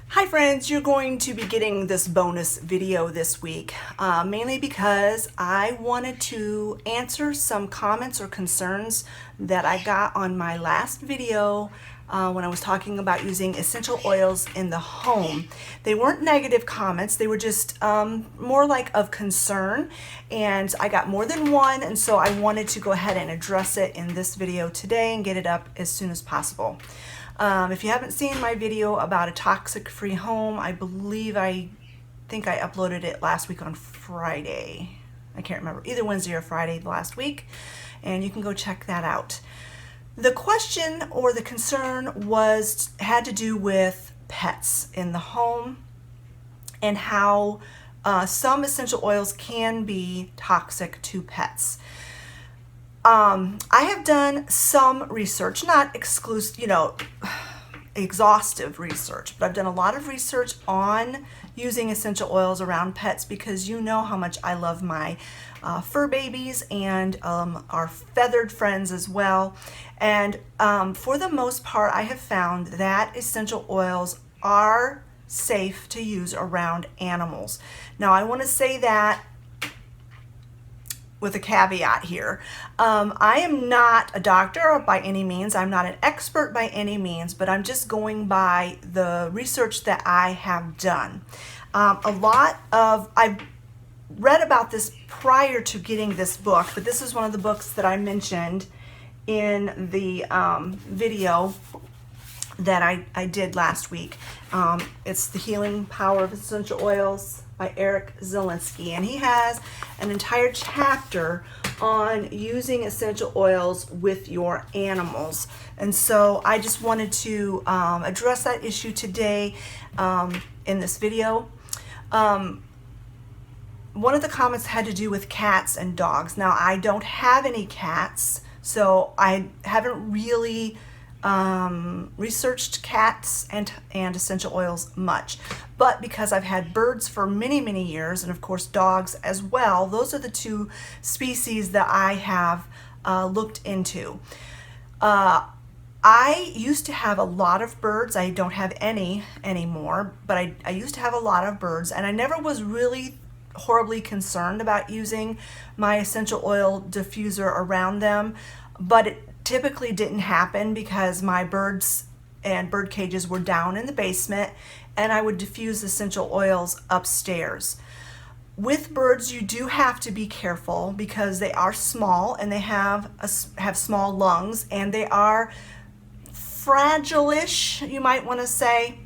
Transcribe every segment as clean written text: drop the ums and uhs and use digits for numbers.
Hi friends, you're going to be getting this bonus video this week, mainly because I wanted to answer some comments or concerns that I got on my last video when I was talking about using essential oils in the home. They weren't negative comments, they were just more like of concern, and I got more than one, and so I wanted to go ahead and address it in this video today and get it up as soon as possible. If you haven't seen my video about a toxic-free home, I think I uploaded it last week on Friday. I can't remember, either Wednesday or Friday last week, and you can go check that out. The question or the concern had to do with pets in the home and how some essential oils can be toxic to pets. I have done some research, not exclusive, exhaustive research, but I've done a lot of research on using essential oils around pets because you know how much I love my fur babies and our feathered friends as well. And for the most part, I have found that essential oils are safe to use around animals. Now, I want to say that with a caveat here. I am not a doctor by any means. I'm not an expert by any means, but I'm just going by the research that I have done. I've read about this prior to getting this book, but this is one of the books that I mentioned in the video that I did last week. It's The Healing Power of Essential Oils by Zielinski, and he has an entire chapter on using essential oils with your animals. And so I just wanted to address that issue today in this video. One of the comments had to do with cats and dogs. Now, I don't have any cats, so I haven't really researched cats and essential oils much, but because I've had birds for many years, and of course dogs as well, those are the two species that I have looked into. I used to have a lot of birds. I don't have any anymore, but I used to have a lot of birds, and I never was really horribly concerned about using my essential oil diffuser around them, but it typically didn't happen because my birds and bird cages were down in the basement, and I would diffuse essential oils upstairs. With birds, you do have to be careful because they are small and they have small lungs, and they are fragile-ish, you might want to say.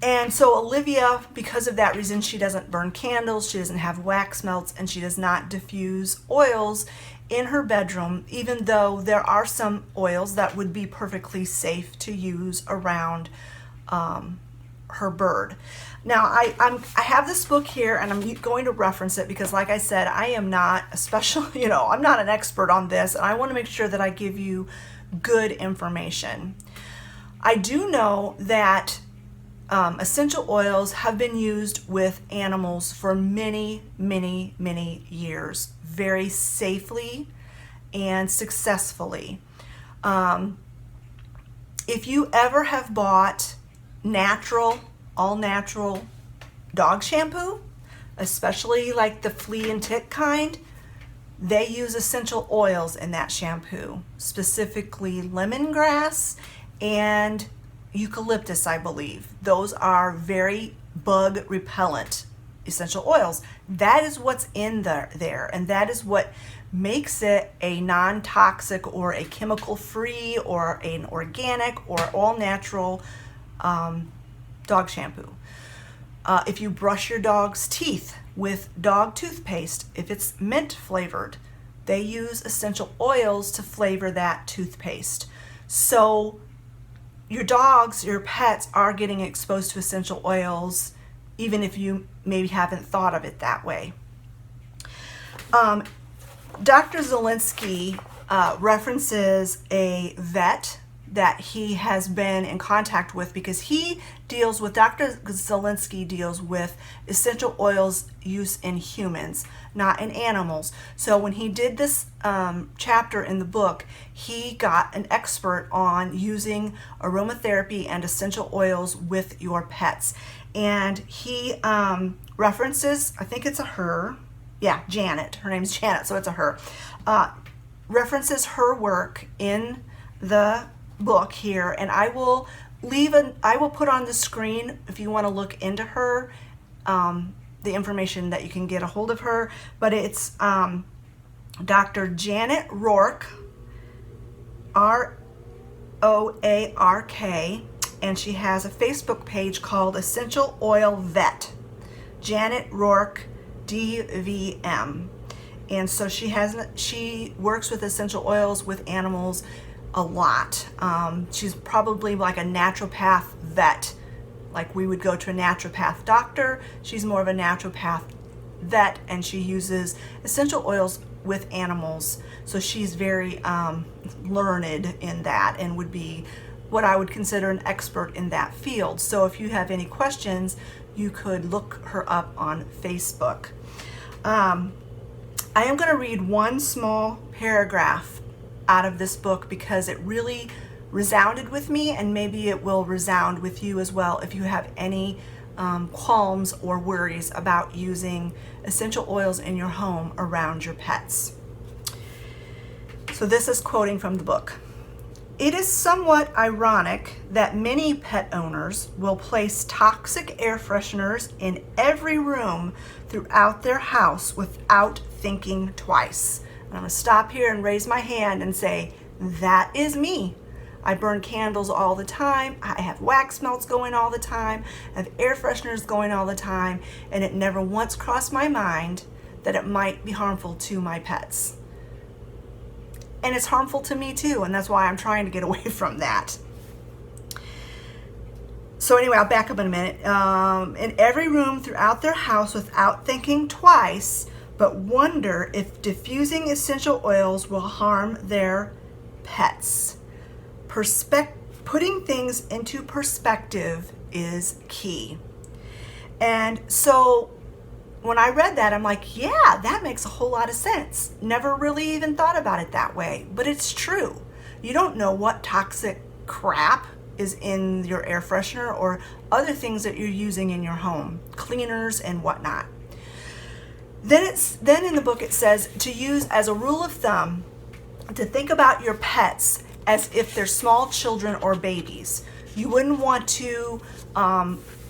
And so Olivia, because of that reason, she doesn't burn candles, she doesn't have wax melts, and she does not diffuse oils in her bedroom, even though there are some oils that would be perfectly safe to use around her bird. Now, I have this book here, and I'm going to reference it because, like I said, I am not I'm not an expert on this, and I want to make sure that I give you good information. I do know that essential oils have been used with animals for many years, very safely and successfully. If you ever have bought all natural dog shampoo, especially like the flea and tick kind, they use essential oils in that shampoo, specifically lemongrass and eucalyptus, I believe. Those are very bug repellent essential oils. That is what's in there, and that is what makes it a non-toxic or a chemical-free or an organic or all-natural dog shampoo. If you brush your dog's teeth with dog toothpaste, if it's mint flavored, they use essential oils to flavor that toothpaste. So your dogs, your pets are getting exposed to essential oils, even if you maybe haven't thought of it that way. Dr. Zielinski references a vet that he has been in contact with, because Dr. Zielinski deals with essential oils use in humans, not in animals. So when he did this chapter in the book, he got an expert on using aromatherapy and essential oils with your pets. And he references, I think it's a her, yeah, Janet, her name's Janet, so it's a her, references her work in the book here, and I will put on the screen if you want to look into her, the information that you can get a hold of her. But it's Dr. Janet Roark, Roark, and she has a Facebook page called Essential Oil Vet, Janet Roark DVM. And so she works with essential oils with animals a lot. She's probably like a naturopath vet. Like we would go to a naturopath doctor, she's more of a naturopath vet, and she uses essential oils with animals. So she's very learned in that, and would be what I would consider an expert in that field. So if you have any questions, you could look her up on Facebook. I am going to read one small paragraph out of this book because it really resounded with me, and maybe it will resound with you as well if you have any qualms or worries about using essential oils in your home around your pets. So this is quoting from the book. It is somewhat ironic that many pet owners will place toxic air fresheners in every room throughout their house without thinking twice. And I'm going to stop here and raise my hand and say, that is me. I burn candles all the time. I have wax melts going all the time. I have air fresheners going all the time. And it never once crossed my mind that it might be harmful to my pets. And it's harmful to me too, and that's why I'm trying to get away from that. So anyway, I'll back up in a minute. In every room throughout their house without thinking twice, but wonder if diffusing essential oils will harm their pets. Putting things into perspective is key. And so when I read that, I'm like, yeah, that makes a whole lot of sense. Never really even thought about it that way, but it's true. You don't know what toxic crap is in your air freshener or other things that you're using in your home, cleaners and whatnot. Then in the book it says to use as a rule of thumb to think about your pets as if they're small children or babies. You wouldn't want to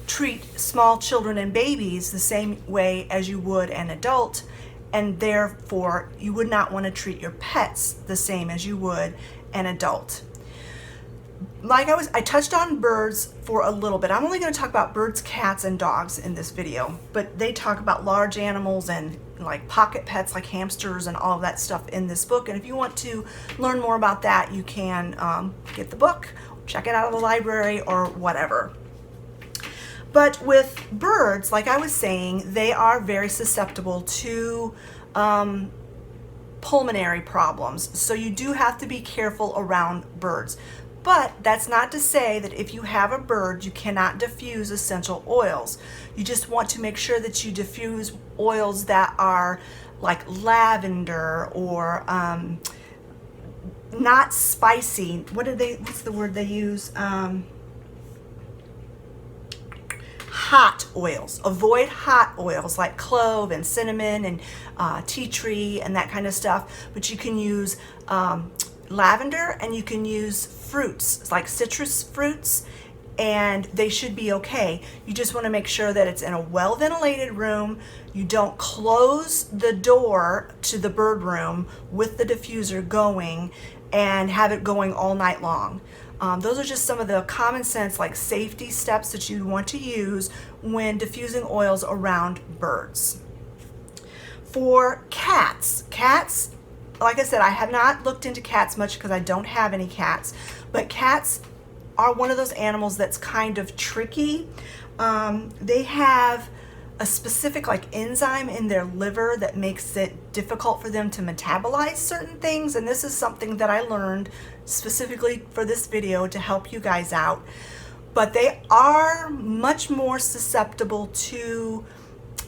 treat small children and babies the same way as you would an adult, and therefore you would not want to treat your pets the same as you would an adult. I touched on birds for a little bit. I'm only going to talk about birds, cats, and dogs in this video, but they talk about large animals and like pocket pets like hamsters and all of that stuff in this book. And if you want to learn more about that, you can get the book, check it out of the library or whatever. But with birds, like I was saying, they are very susceptible to pulmonary problems. So you do have to be careful around birds. But that's not to say that if you have a bird, you cannot diffuse essential oils. You just want to make sure that you diffuse oils that are like lavender or not spicy. What's the word they use? Hot oils. Avoid hot oils like clove and cinnamon and tea tree and that kind of stuff. But you can use lavender, and you can use fruits like citrus fruits, and they should be okay. You just want to make sure that it's in a well ventilated room. You don't close the door to the bird room with the diffuser going and have it going all night long. Those are just some of the common sense like safety steps that you want to use when diffusing oils around birds. For cats, like I said, I have not looked into cats much because I don't have any cats, but cats are one of those animals that's kind of tricky. They have a specific like enzyme in their liver that makes it difficult for them to metabolize certain things, and this is something that I learned specifically for this video to help you guys out. But they are much more susceptible to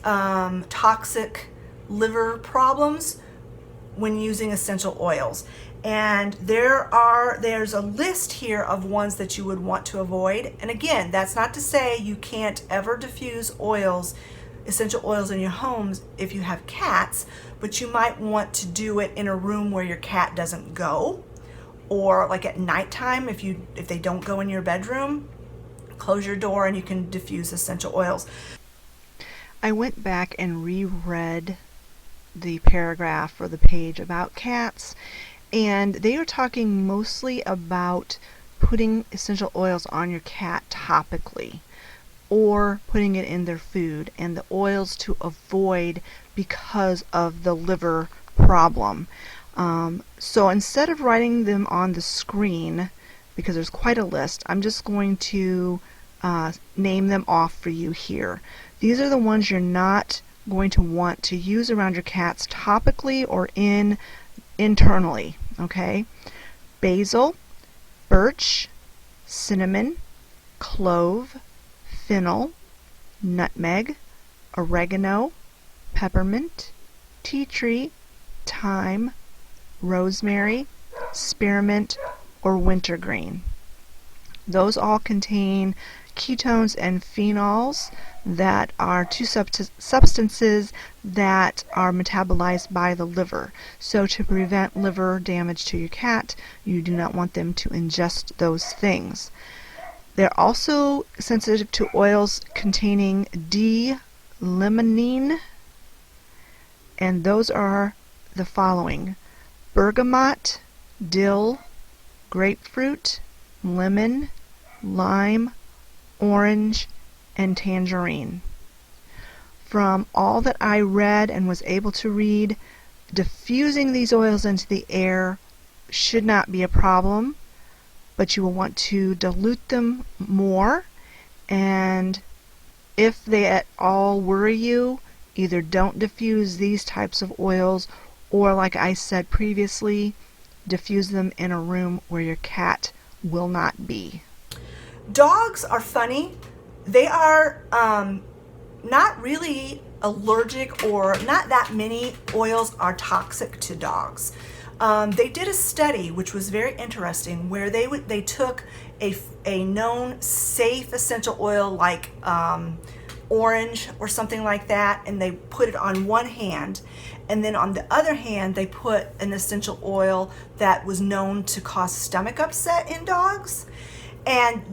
toxic liver problems when using essential oils. And there's a list here of ones that you would want to avoid. And again, that's not to say you can't ever diffuse essential oils in your homes if you have cats, but you might want to do it in a room where your cat doesn't go, or like at nighttime if they don't go in your bedroom. Close your door and you can diffuse essential oils. I went back and reread the paragraph or the page about cats, and they are talking mostly about putting essential oils on your cat topically or putting it in their food, and the oils to avoid because of the liver problem. So instead of writing them on the screen, because there's quite a list, I'm just going to name them off for you here. These are the ones you're not going to want to use around your cats topically or internally. Okay? Basil, birch, cinnamon, clove, fennel, nutmeg, oregano, peppermint, tea tree, thyme, rosemary, spearmint, or wintergreen. Those all contain ketones and phenols that are two substances that are metabolized by the liver. So to prevent liver damage to your cat, you do not want them to ingest those things. They're also sensitive to oils containing D-limonene, and those are the following: bergamot, dill, grapefruit, lemon, lime, orange, and tangerine. From all that I read and was able to read, diffusing these oils into the air should not be a problem, but you will want to dilute them more, and if they at all worry you, either don't diffuse these types of oils, or like I said previously, diffuse them in a room where your cat will not be. Dogs are funny. They are not really allergic, or not that many oils are toxic to dogs. They did a study which was very interesting, where they took a known safe essential oil like orange or something like that, and they put it on one hand, and then on the other hand they put an essential oil that was known to cause stomach upset in dogs. And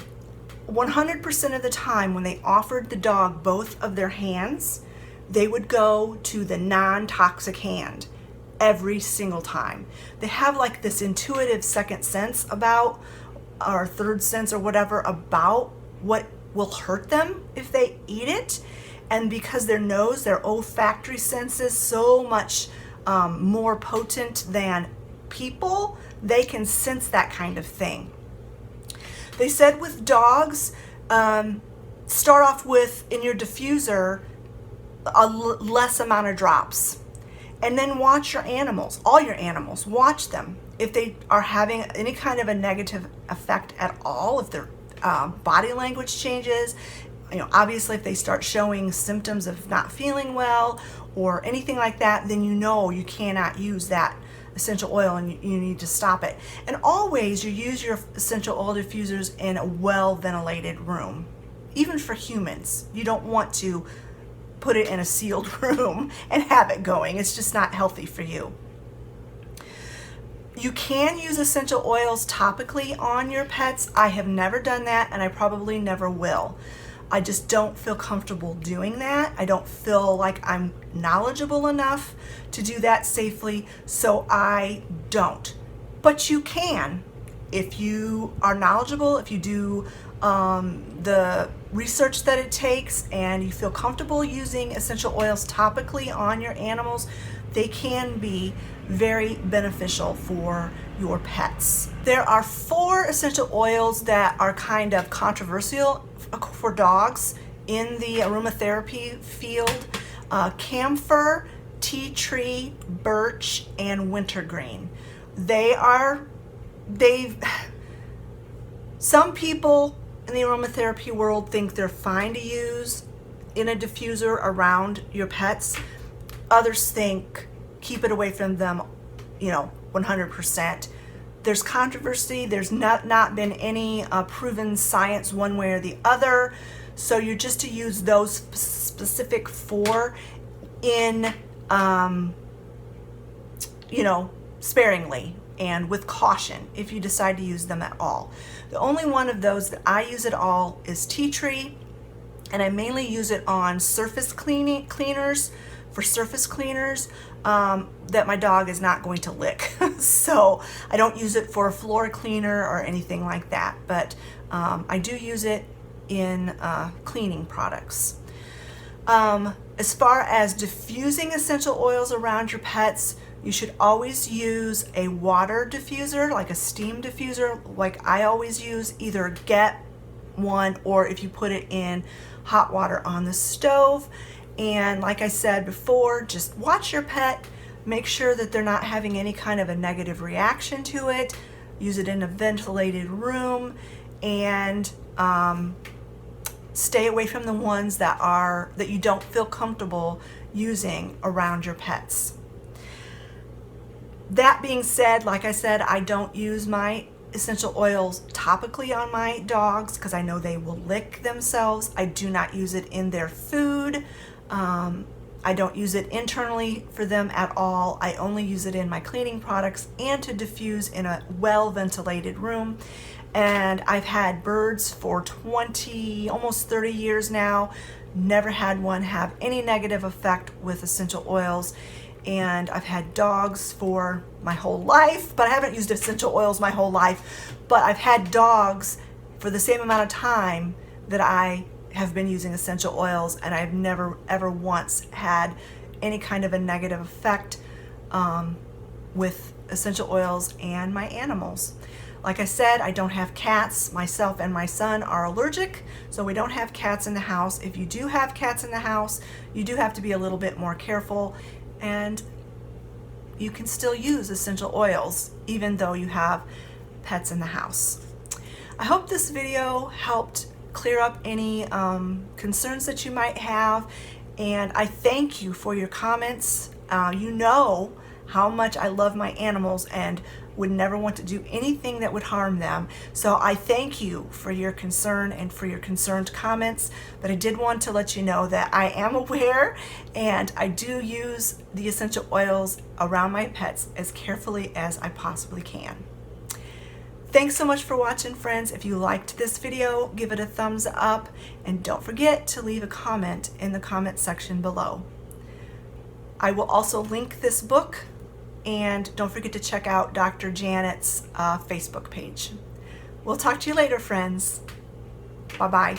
100% of the time when they offered the dog both of their hands, they would go to the non-toxic hand every single time. They have like this intuitive second sense about, or third sense or whatever, about what will hurt them if they eat it. And because their olfactory sense is so much more potent than people, they can sense that kind of thing. They said with dogs, start off with, in your diffuser, a less amount of drops. And then watch your animals, all your animals, watch them. If they are having any kind of a negative effect at all, if their body language changes, obviously if they start showing symptoms of not feeling well or anything like that, then you cannot use that essential oil and you need to stop it. And always you use your essential oil diffusers in a well ventilated room. Even for humans, you don't want to put it in a sealed room and have it going. It's just not healthy for you. You can use essential oils topically on your pets. I have never done that, and I probably never will. I just don't feel comfortable doing that. I don't feel like I'm knowledgeable enough to do that safely, so I don't. But you can, if you are knowledgeable, if you do the research that it takes and you feel comfortable using essential oils topically on your animals, they can be very beneficial for your pets. There are 4 essential oils that are kind of controversial for dogs in the aromatherapy field. Camphor, tea tree, birch, and wintergreen. Some people in the aromatherapy world think they're fine to use in a diffuser around your pets. Others think keep it away from them, 100%. There's controversy. There's not been any proven science one way or the other. So you're just to use those specific 4 in, sparingly and with caution if you decide to use them at all. The only one of those that I use at all is tea tree, and I mainly use it on surface cleaners, for surface cleaners that my dog is not going to lick. So I don't use it for a floor cleaner or anything like that, but I do use it in cleaning products. As far as diffusing essential oils around your pets, you should always use a water diffuser, like a steam diffuser, like I always use. Either get one, or if you put it in hot water on the stove. And like I said before, just watch your pet, make sure that they're not having any kind of a negative reaction to it. Use it in a ventilated room, and stay away from the ones that you don't feel comfortable using around your pets. That being said, like I said, I don't use my essential oils topically on my dogs because I know they will lick themselves. I do not use it in their food. I don't use it internally for them at all. I only use it in my cleaning products and to diffuse in a well-ventilated room. And I've had birds for 20, almost 30 years now. Never had one have any negative effect with essential oils. And I've had dogs for my whole life, but I haven't used essential oils my whole life. But I've had dogs for the same amount of time that I have been using essential oils, and I've never ever once had any kind of a negative effect with essential oils and my animals. Like I said, I don't have cats. Myself and my son are allergic, so we don't have cats in the house. If you do have cats in the house, you do have to be a little bit more careful, and you can still use essential oils even though you have pets in the house. I hope this video helped clear up any concerns that you might have, and I thank you for your comments. You know how much I love my animals and would never want to do anything that would harm them. So I thank you for your concern and for your concerned comments. But I did want to let you know that I am aware, and I do use the essential oils around my pets as carefully as I possibly can. Thanks so much for watching, friends. If you liked this video, give it a thumbs up, and don't forget to leave a comment in the comment section below. I will also link this book, and don't forget to check out Dr. Janet's Facebook page. We'll talk to you later, friends. Bye-bye.